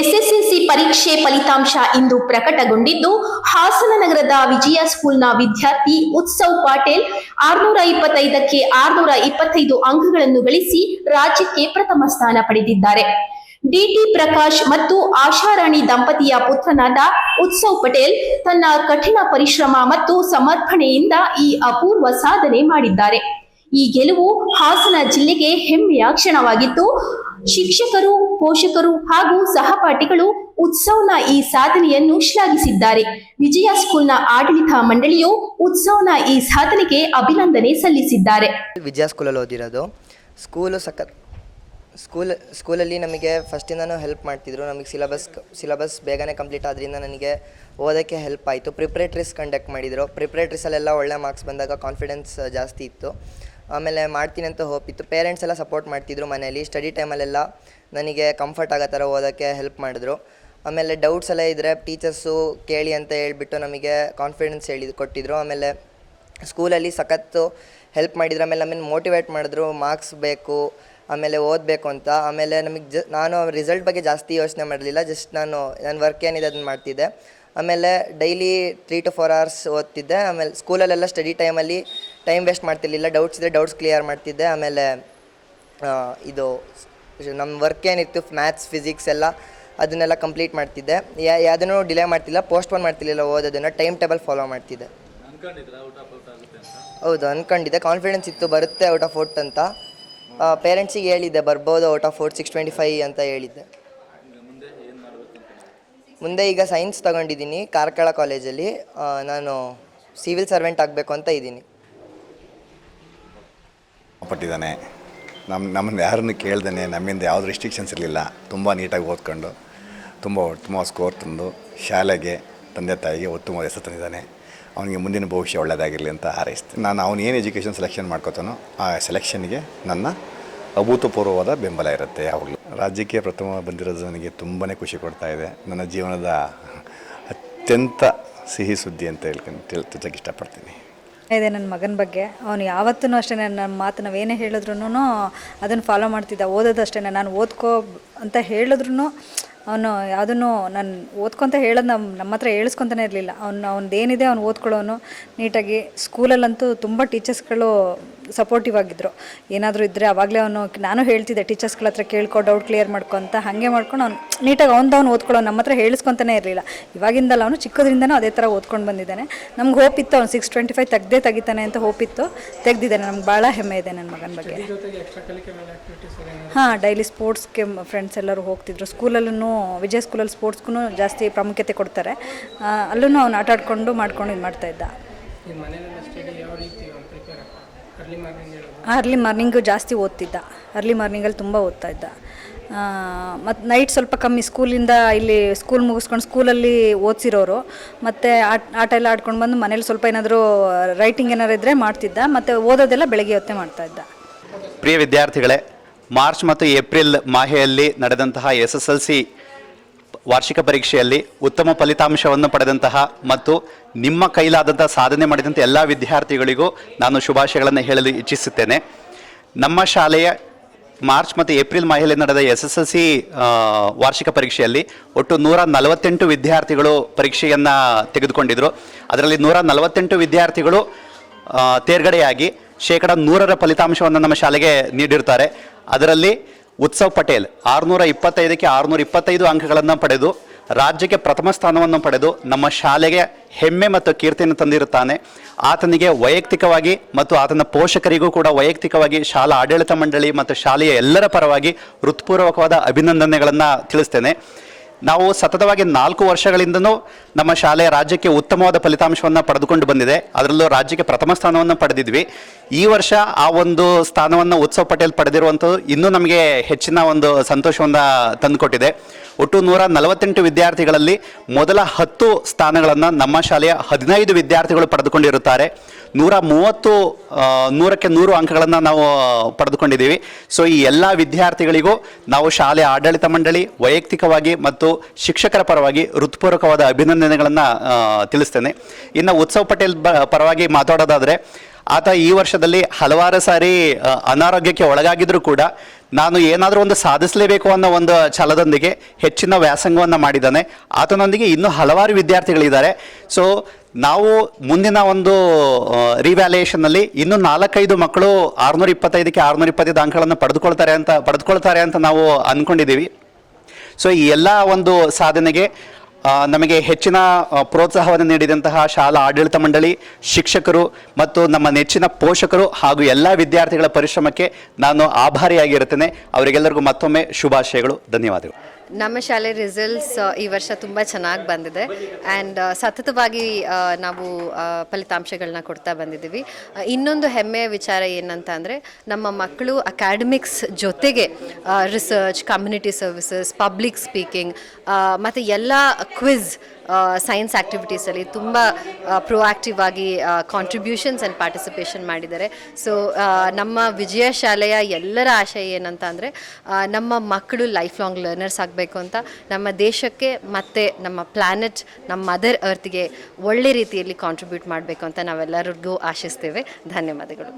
SSLC ಪರೀಕ್ಷೆ ಫಲಿತಾಂಶ ಇಂದು ಪ್ರಕಟಗೊಂಡಿದ್ದು, ಹಾಸನ ನಗರದ ವಿಜಯ ಸ್ಕೂಲ್ನ ವಿದ್ಯಾರ್ಥಿ ಉತ್ಸವ್ ಪಾಟೀಲ್ 625ಕ್ಕೆ 625 ಅಂಕಗಳನ್ನು ಗಳಿಸಿ ರಾಜ್ಯಕ್ಕೆ ಪ್ರಥಮ ಸ್ಥಾನ ಪಡೆದಿದ್ದಾರೆ. ಡಿಟಿ ಪ್ರಕಾಶ್ ಮತ್ತು ಆಶಾರಾಣಿ ದಂಪತಿಯ ಪುತ್ರನಾದ ಉತ್ಸವ್ ಪಟೇಲ್ ತನ್ನ ಕಠಿಣ ಪರಿಶ್ರಮ ಮತ್ತು ಸಮರ್ಪಣೆಯಿಂದ ಈ ಅಪೂರ್ವ ಸಾಧನೆ ಮಾಡಿದ್ದಾರೆ. ಈ ಗೆಲುವು ಹಾಸನ ಜಿಲ್ಲೆಗೆ ಹೆಮ್ಮೆಯ ಕ್ಷಣವಾಗಿದ್ದು, ಶಿಕ್ಷಕರು, ಪೋಷಕರು ಹಾಗೂ ಸಹಪಾಠಿಗಳು ಉತ್ಸವ್ನ ಈ ಸಾಧನೆಯನ್ನು ಶ್ಲಾಘಿಸಿದ್ದಾರೆ. ವಿಜಯ ಸ್ಕೂಲ್ನ ಆಡಳಿತ ಮಂಡಳಿಯು ಉತ್ಸವ್ನ ಈ ಸಾಧನೆಗೆ ಅಭಿನಂದನೆ ಸಲ್ಲಿಸಿದ್ದಾರೆ. ವಿಜಯ ಸ್ಕೂಲಲ್ಲಿ ಓದಿರೋದು. ಸ್ಕೂಲಲ್ಲಿ ನಮಗೆ ಫಸ್ಟಿಂದನೂ ಹೆಲ್ಪ್ ಮಾಡ್ತಿದ್ರು. ನಮಗೆ ಸಿಲೆಬಸ್ ಬೇಗನೆ ಕಂಪ್ಲೀಟ್ ಆದ್ರಿಂದ ನನಗೆ ಓದೋಕ್ಕೆ ಹೆಲ್ಪ್ ಆಯಿತು. ಪ್ರಿಪ್ರೇಟ್ರೀಸ್ ಕಂಡಕ್ಟ್ ಮಾಡಿದರು. ಪ್ರಿಪ್ರೇಟ್ರೀಸಲ್ಲೆಲ್ಲ ಒಳ್ಳೆ ಮಾರ್ಕ್ಸ್ ಬಂದಾಗ ಕಾನ್ಫಿಡೆನ್ಸ್ ಜಾಸ್ತಿ ಇತ್ತು. ಆಮೇಲೆ ಮಾಡ್ತೀನಿ ಅಂತ ಹೋಪ್ ಇತ್ತು. ಪೇರೆಂಟ್ಸ್ ಎಲ್ಲ ಸಪೋರ್ಟ್ ಮಾಡ್ತಿದ್ರು ಮನೆಯಲ್ಲಿ. ಸ್ಟಡಿ ಟೈಮಲ್ಲೆಲ್ಲ ನನಗೆ ಕಂಫರ್ಟ್ ಆಗೋ ಥರ ಓದೋಕ್ಕೆ ಹೆಲ್ಪ್ ಮಾಡಿದ್ರು. ಆಮೇಲೆ ಡೌಟ್ಸ್ ಎಲ್ಲ ಇದ್ದರೆ ಟೀಚರ್ಸು ಕೇಳಿ ಅಂತ ಹೇಳ್ಬಿಟ್ಟು ನಮಗೆ ಕಾನ್ಫಿಡೆನ್ಸ್ ಕೊಟ್ಟಿದ್ರು. ಆಮೇಲೆ ಸ್ಕೂಲಲ್ಲಿ ಸಖತ್ತು ಹೆಲ್ಪ್ ಮಾಡಿದ್ರು. ಆಮೇಲೆ ನಮ್ಮನ್ನು ಮೋಟಿವೇಟ್ ಮಾಡಿದ್ರು, ಮಾರ್ಕ್ಸ್ ಬೇಕು, ಆಮೇಲೆ ಓದಬೇಕು ಅಂತ. ಆಮೇಲೆ ನಮಗೆ ನಾನು ರಿಸಲ್ಟ್ ಬಗ್ಗೆ ಜಾಸ್ತಿ ಯೋಚನೆ ಮಾಡಲಿಲ್ಲ. ಜಸ್ಟ್ ನನ್ನ ವರ್ಕ್ ಏನಿದೆ ಅದನ್ನು ಮಾಡ್ತಿದ್ದೆ. ಆಮೇಲೆ ಡೈಲಿ 3 to 4 hours ಓದ್ತಿದ್ದೆ. ಆಮೇಲೆ ಸ್ಕೂಲಲ್ಲೆಲ್ಲ ಸ್ಟಡಿ ಟೈಮಲ್ಲಿ ಟೈಮ್ ವೇಸ್ಟ್ ಮಾಡ್ತಿರ್ಲಿಲ್ಲ. ಡೌಟ್ಸ್ ಇದ್ದರೆ ಡೌಟ್ಸ್ ಕ್ಲಿಯರ್ ಮಾಡ್ತಿದ್ದೆ. ಆಮೇಲೆ ಇದು ನಮ್ಮ ವರ್ಕ್ ಏನಿತ್ತು ಮ್ಯಾಥ್ಸ್, ಫಿಸಿಕ್ಸ್ ಎಲ್ಲ ಅದನ್ನೆಲ್ಲ ಕಂಪ್ಲೀಟ್ ಮಾಡ್ತಿದ್ದೆ. ಯಾವುದನ್ನು ಡಿಲೇ ಮಾಡ್ತಿಲ್ಲ, ಪೋಸ್ಟ್ಪೋನ್ ಮಾಡ್ತಿರ್ಲಿಲ್ಲ ಓದೋದನ್ನು. ಟೈಮ್ ಟೇಬಲ್ ಫಾಲೋ ಮಾಡ್ತಿದ್ದೆ. ಹೌದು, ಅಂದ್ಕೊಂಡಿದ್ದೆ. ಕಾನ್ಫಿಡೆನ್ಸ್ ಇತ್ತು ಬರುತ್ತೆ ಔಟ್ ಆಫ್ ಔಟ್ ಅಂತ. ಪೇರೆಂಟ್ಸಿಗೆ ಹೇಳಿದ್ದೆ ಬರ್ಬೋದು ಔಟ್ ಆಫ್ ಔಟ್ 625 ಅಂತ ಹೇಳಿದ್ದೆ. ಮುಂದೆ ಈಗ ಸೈನ್ಸ್ ತೊಗೊಂಡಿದ್ದೀನಿ ಕಾರ್ಕಳ ಕಾಲೇಜಲ್ಲಿ. ನಾನು ಸಿವಿಲ್ ಸರ್ವೆಂಟ್ ಆಗಬೇಕು ಅಂತ ಇದ್ದೀನಿ. ಪಟ್ಟಿದ್ದಾನೆ. ನಮ್ಮನ್ನು ಯಾರನ್ನು ಕೇಳ್ದೇನೆ, ನಮ್ಮಿಂದ ಯಾವುದು ರಿಸ್ಟ್ರಿಕ್ಷನ್ಸ್ ಇರಲಿಲ್ಲ. ತುಂಬ ನೀಟಾಗಿ ಓದ್ಕೊಂಡು ತುಂಬ ಸ್ಕೋರ್ ತಂದು ಶಾಲೆಗೆ, ತಂದೆ ತಾಯಿಗೆ ಉತ್ತಮ ಹೆಸರು ತಂದಿದ್ದಾನೆ. ಅವನಿಗೆ ಮುಂದಿನ ಭವಿಷ್ಯ ಒಳ್ಳೆಯದಾಗಿರಲಿ ಅಂತ ಹಾರೈಸ್ತೀನಿ. ನಾನು ಅವನು ಏನು ಎಜುಕೇಷನ್ ಸೆಲೆಕ್ಷನ್ ಮಾಡ್ಕೋತಾನೋ ಆ ಸೆಲೆಕ್ಷನ್ಗೆ ನನ್ನ ಅಭೂತಪೂರ್ವವಾದ ಬೆಂಬಲ ಇರುತ್ತೆ ಯಾವಾಗಲೂ. ರಾಜ್ಯಕ್ಕೆ ಪ್ರಥಮ ಬಂದಿರೋದು ನನಗೆ ತುಂಬಾ ಖುಷಿ ಕೊಡ್ತಾ ಇದೆ. ನನ್ನ ಜೀವನದ ಅತ್ಯಂತ ಸಿಹಿ ಸುದ್ದಿ ಅಂತ ತಿಳ್ಸೋಕ್ಕೆ ಇಷ್ಟಪಡ್ತೀನಿ. ಇದೆ ನನ್ನ ಮಗನ ಬಗ್ಗೆ. ಅವನು ಯಾವತ್ತೂ ಅಷ್ಟೇ ನನ್ನ ಮಾತು ನಾವೇನೇ ಹೇಳಿದ್ರು ಅದನ್ನು ಫಾಲೋ ಮಾಡ್ತಿದ್ದ. ಓದೋದು ಅಷ್ಟೇ. ನಾನು ಓದ್ಕೋ ಅಂತ ಹೇಳಿದ್ರು ಅವನು ಯಾವುದನ್ನು ನಾನು ಓದ್ಕೊತ ಹೇಳೋದು ನಮ್ಮ ಹತ್ರ ಹೇಳಿಸ್ಕೊತಾನೆ ಇರಲಿಲ್ಲ. ಅವನದೇನಿದೆ ಅವ್ನು ಓದ್ಕೊಳ್ಳೋನು ನೀಟಾಗಿ. ಸ್ಕೂಲಲ್ಲಂತೂ ತುಂಬ ಟೀಚರ್ಸ್ಗಳು ಸಪೋರ್ಟಿವ್ ಆಗಿದ್ದರು. ಏನಾದರೂ ಇದ್ದರೆ ಆವಾಗಲೇ ನಾನು ಹೇಳ್ತಿದ್ದೆ ಟೀಚರ್ಸ್ಗಳ ಹತ್ರ ಕೇಳ್ಕೊ, ಡೌಟ್ ಕ್ಲಿಯರ್ ಮಾಡ್ಕೊ ಅಂತ. ಹಾಗೆ ಮಾಡ್ಕೊಂಡು ಅವ್ನು ನೀಟಾಗಿ ಅವ್ನು ಓದ್ಕೊಳ್ಳೋ, ನಮ್ಮ ಹತ್ರ ಹೇಳಿಸ್ಕೊತಾನೆ ಇರಲಿಲ್ಲ. ಇವಾಗಿಂದಲ್ಲ, ಅವನು ಚಿಕ್ಕದ್ರಿಂದನೂ ಅದೇ ಥರ ಓದ್ಕೊಂಡು ಬಂದಿದ್ದಾನೆ. ನಮ್ಗೆ ಹೋಪ್ ಇತ್ತು ಅವ್ನು 625 ತೆಗಿತಾನೆ ಅಂತ ಹೋಪ್ ಇತ್ತು. ತೆಗೆದಿದ್ದಾನೆ. ನಮ್ಗೆ ಭಾಳ ಹೆಮ್ಮೆ ಇದೆ ನನ್ನ ಮಗನ ಬಗ್ಗೆ. ಹಾಂ, ಡೈಲಿ ಸ್ಪೋರ್ಟ್ಸ್ಗೆ ಫ್ರೆಂಡ್ಸ್ ಎಲ್ಲರೂ ಹೋಗ್ತಿದ್ರು. ಸ್ಕೂಲಲ್ಲೂ ವಿಜಯ ಸ್ಕೂಲಲ್ಲಿ ಸ್ಪೋರ್ಟ್ಸ್ಗೂ ಜಾಸ್ತಿ ಪ್ರಾಮುಖ್ಯತೆ ಕೊಡ್ತಾರೆ. ಅಲ್ಲೂ ಅವ್ನು ಆಟ ಆಡ್ಕೊಂಡು ಮಾಡ್ಕೊಂಡು ಇದು ಮಾಡ್ತಾಯಿದ್ದ. ಅರ್ಲಿ ಮಾರ್ನಿಂಗು ಜಾಸ್ತಿ ಓದ್ತಿದ್ದ. ಅರ್ಲಿ ಮಾರ್ನಿಂಗಲ್ಲಿ ತುಂಬ ಓದ್ತಾ ಇದ್ದ. ಮತ್ತು ನೈಟ್ ಸ್ವಲ್ಪ ಕಮ್ಮಿ. ಸ್ಕೂಲಿಂದ ಇಲ್ಲಿ ಸ್ಕೂಲ್ ಮುಗಿಸ್ಕೊಂಡು ಸ್ಕೂಲಲ್ಲಿ ಓದಿಸಿರೋರು ಮತ್ತು ಆಟ ಎಲ್ಲ ಆಡ್ಕೊಂಡು ಬಂದು ಮನೇಲಿ ಸ್ವಲ್ಪ ಏನಾದರೂ ರೈಟಿಂಗ್ ಏನಾರು ಇದ್ದರೆ ಮಾಡ್ತಿದ್ದ. ಮತ್ತು ಓದೋದೆಲ್ಲ ಬೆಳಗ್ಗೆ ಹೊತ್ತೇ ಮಾಡ್ತಾಯಿದ್ದ. ಪ್ರಿಯ ವಿದ್ಯಾರ್ಥಿಗಳೇ, ಮಾರ್ಚ್ ಮತ್ತು ಏಪ್ರಿಲ್ ಮಾಹೆಯಲ್ಲಿ ನಡೆದಂತಹ SSLC ವಾರ್ಷಿಕ ಪರೀಕ್ಷೆಯಲ್ಲಿ ಉತ್ತಮ ಫಲಿತಾಂಶವನ್ನು ಪಡೆದಂತಹ ಮತ್ತು ನಿಮ್ಮ ಕೈಲಾದಂತಹ ಸಾಧನೆ ಮಾಡಿದಂಥ ಎಲ್ಲ ವಿದ್ಯಾರ್ಥಿಗಳಿಗೂ ನಾನು ಶುಭಾಶಯಗಳನ್ನು ಹೇಳಲು ಇಚ್ಛಿಸುತ್ತೇನೆ. ನಮ್ಮ ಶಾಲೆಯ ಮಾರ್ಚ್ ಮತ್ತು ಏಪ್ರಿಲ್ ಮಾಹೆಯಲ್ಲಿ ನಡೆದ SSLC ವಾರ್ಷಿಕ ಪರೀಕ್ಷೆಯಲ್ಲಿ ಒಟ್ಟು 148 ವಿದ್ಯಾರ್ಥಿಗಳು ಪರೀಕ್ಷೆಯನ್ನು ತೆಗೆದುಕೊಂಡಿದ್ದರು. ಅದರಲ್ಲಿ 148 ವಿದ್ಯಾರ್ಥಿಗಳು ತೇರ್ಗಡೆಯಾಗಿ 100% ಫಲಿತಾಂಶವನ್ನು ನಮ್ಮ ಶಾಲೆಗೆ ನೀಡಿರ್ತಾರೆ. ಅದರಲ್ಲಿ ಉತ್ಸವ್ ಪಟೇಲ್ 625ಕ್ಕೆ 625 ಅಂಕಗಳನ್ನು ಪಡೆದು ರಾಜ್ಯಕ್ಕೆ ಪ್ರಥಮ ಸ್ಥಾನವನ್ನು ಪಡೆದು ನಮ್ಮ ಶಾಲೆಗೆ ಹೆಮ್ಮೆ ಮತ್ತು ಕೀರ್ತಿಯನ್ನು ತಂದಿರುತ್ತಾನೆ. ಆತನಿಗೆ ವೈಯಕ್ತಿಕವಾಗಿ ಮತ್ತು ಆತನ ಪೋಷಕರಿಗೂ ಕೂಡ ವೈಯಕ್ತಿಕವಾಗಿ ಶಾಲಾ ಆಡಳಿತ ಮಂಡಳಿ ಮತ್ತು ಶಾಲೆಯ ಎಲ್ಲರ ಪರವಾಗಿ ಹೃತ್ಪೂರ್ವಕವಾದ ಅಭಿನಂದನೆಗಳನ್ನು ತಿಳಿಸ್ತೇನೆ. ನಾವು ಸತತವಾಗಿ 4 ವರ್ಷಗಳಿಂದನೂ ನಮ್ಮ ಶಾಲೆಯ ರಾಜ್ಯಕ್ಕೆ ಉತ್ತಮವಾದ ಫಲಿತಾಂಶವನ್ನು ಪಡೆದುಕೊಂಡು ಬಂದಿದೆ. ಅದರಲ್ಲೂ ರಾಜ್ಯಕ್ಕೆ ಪ್ರಥಮ ಸ್ಥಾನವನ್ನು ಪಡೆದಿದ್ವಿ. ಈ ವರ್ಷ ಆ ಒಂದು ಸ್ಥಾನವನ್ನು ಉತ್ಸವ್ ಪಟೇಲ್ ಪಡೆದಿರುವಂಥದ್ದು ಇನ್ನೂ ನಮಗೆ ಹೆಚ್ಚಿನ ಒಂದು ಸಂತೋಷವನ್ನು ತಂದುಕೊಟ್ಟಿದೆ. ಒಟ್ಟು 148 ವಿದ್ಯಾರ್ಥಿಗಳಲ್ಲಿ ಮೊದಲ 10 ಸ್ಥಾನಗಳನ್ನು ನಮ್ಮ ಶಾಲೆಯ 15 ವಿದ್ಯಾರ್ಥಿಗಳು ಪಡೆದುಕೊಂಡಿರುತ್ತಾರೆ. 130ಕ್ಕೆ 100 ಅಂಕಗಳನ್ನು ನಾವು ಪಡೆದುಕೊಂಡಿದ್ದೀವಿ. ಸೊ ಈ ಎಲ್ಲ ವಿದ್ಯಾರ್ಥಿಗಳಿಗೂ ನಾವು ಶಾಲೆಯ ಆಡಳಿತ ಮಂಡಳಿ, ವೈಯಕ್ತಿಕವಾಗಿ ಮತ್ತು ಶಿಕ್ಷಕರ ಪರವಾಗಿ ಹೃತ್ಪೂರ್ವಕವಾದ ಅಭಿನಂದನೆಗಳನ್ನು ತಿಳಿಸ್ತೇನೆ. ಇನ್ನು ಉತ್ಸವ್ ಪಟೇಲ್ ಪರವಾಗಿ ಮಾತಾಡೋದಾದರೆ, ಆತ ಈ ವರ್ಷದಲ್ಲಿ ಹಲವಾರು ಸಾರಿ ಅನಾರೋಗ್ಯಕ್ಕೆ ಒಳಗಾಗಿದ್ರೂ ಕೂಡ ನಾನು ಏನಾದರೂ ಒಂದು ಸಾಧಿಸಲೇಬೇಕು ಅನ್ನೋ ಒಂದು ಛಲದೊಂದಿಗೆ ಹೆಚ್ಚಿನ ವ್ಯಾಸಂಗವನ್ನು ಮಾಡಿದ್ದಾನೆ. ಆತನೊಂದಿಗೆ ಇನ್ನೂ ಹಲವಾರು ವಿದ್ಯಾರ್ಥಿಗಳಿದ್ದಾರೆ. ಸೊ ನಾವು ಮುಂದಿನ ಒಂದು ರಿವ್ಯಾಲ್ಯೂಯೇಷನ್ನಲ್ಲಿ ಇನ್ನೂ 4-5 ಮಕ್ಕಳು 625ಕ್ಕೆ 625 ಅಂಕಗಳನ್ನು ಪಡೆದುಕೊಳ್ತಾರೆ ಅಂತ ನಾವು ಅಂದ್ಕೊಂಡಿದ್ದೀವಿ. ಸೊ ಈ ಎಲ್ಲ ಒಂದು ಸಾಧನೆಗೆ ನಮಗೆ ಹೆಚ್ಚಿನ ಪ್ರೋತ್ಸಾಹವನ್ನು ನೀಡಿದಂತಹ ಶಾಲಾ ಆಡಳಿತ ಮಂಡಳಿ, ಶಿಕ್ಷಕರು ಮತ್ತು ನಮ್ಮ ನೆಚ್ಚಿನ ಪೋಷಕರು ಹಾಗೂ ಎಲ್ಲ ವಿದ್ಯಾರ್ಥಿಗಳ ಪರಿಶ್ರಮಕ್ಕೆ ನಾನು ಆಭಾರಿಯಾಗಿರುತ್ತೇನೆ. ಅವರಿಗೆಲ್ಲರಿಗೂ ಮತ್ತೊಮ್ಮೆ ಶುಭಾಶಯಗಳು, ಧನ್ಯವಾದಗಳು. ನಮ್ಮ ಶಾಲೆ ರಿಸಲ್ಟ್ಸ್ ಈ ವರ್ಷ ತುಂಬ ಚೆನ್ನಾಗಿ ಬಂದಿದೆ ಆ್ಯಂಡ್ ಸತತವಾಗಿ ನಾವು ಫಲಿತಾಂಶಗಳನ್ನ ಕೊಡ್ತಾ ಬಂದಿದ್ದೀವಿ. ಇನ್ನೊಂದು ಹೆಮ್ಮೆಯ ವಿಚಾರ ಏನಂತ ಅಂದರೆ ನಮ್ಮ ಮಕ್ಕಳು ಅಕಾಡೆಮಿಕ್ಸ್ ಜೊತೆಗೆ research, community services, public speaking ಮತ್ತು ಎಲ್ಲ ಕ್ವಿಝ್, ಸೈನ್ಸ್ ಆ್ಯಕ್ಟಿವಿಟೀಸಲ್ಲಿ ತುಂಬ ಪ್ರೊಆಕ್ಟಿವ್ ಆಗಿ ಕಾಂಟ್ರಿಬ್ಯೂಷನ್ಸ್ ಆ್ಯಂಡ್ ಪಾರ್ಟಿಸಿಪೇಷನ್ ಮಾಡಿದ್ದಾರೆ. ಸೊ ನಮ್ಮ ವಿಜಯ ಶಾಲೆಯ ಎಲ್ಲರ ಆಶಯ ಏನಂತ ಅಂದರೆ ನಮ್ಮ ಮಕ್ಕಳು ಲೈಫ್ ಲಾಂಗ್ ಲರ್ನರ್ಸ್ ಆಗಬೇಕು ಅಂತ, ನಮ್ಮ ದೇಶಕ್ಕೆ ಮತ್ತು ನಮ್ಮ ಪ್ಲ್ಯಾನೆಟ್, ನಮ್ಮ ಮದರ್ ಅರ್ತ್ಗೆ ಒಳ್ಳೆ ರೀತಿಯಲ್ಲಿ ಕಾಂಟ್ರಿಬ್ಯೂಟ್ ಮಾಡಬೇಕು ಅಂತ ನಾವೆಲ್ಲರಿಗೂ ಆಶಿಸ್ತೇವೆ. ಧನ್ಯವಾದಗಳು.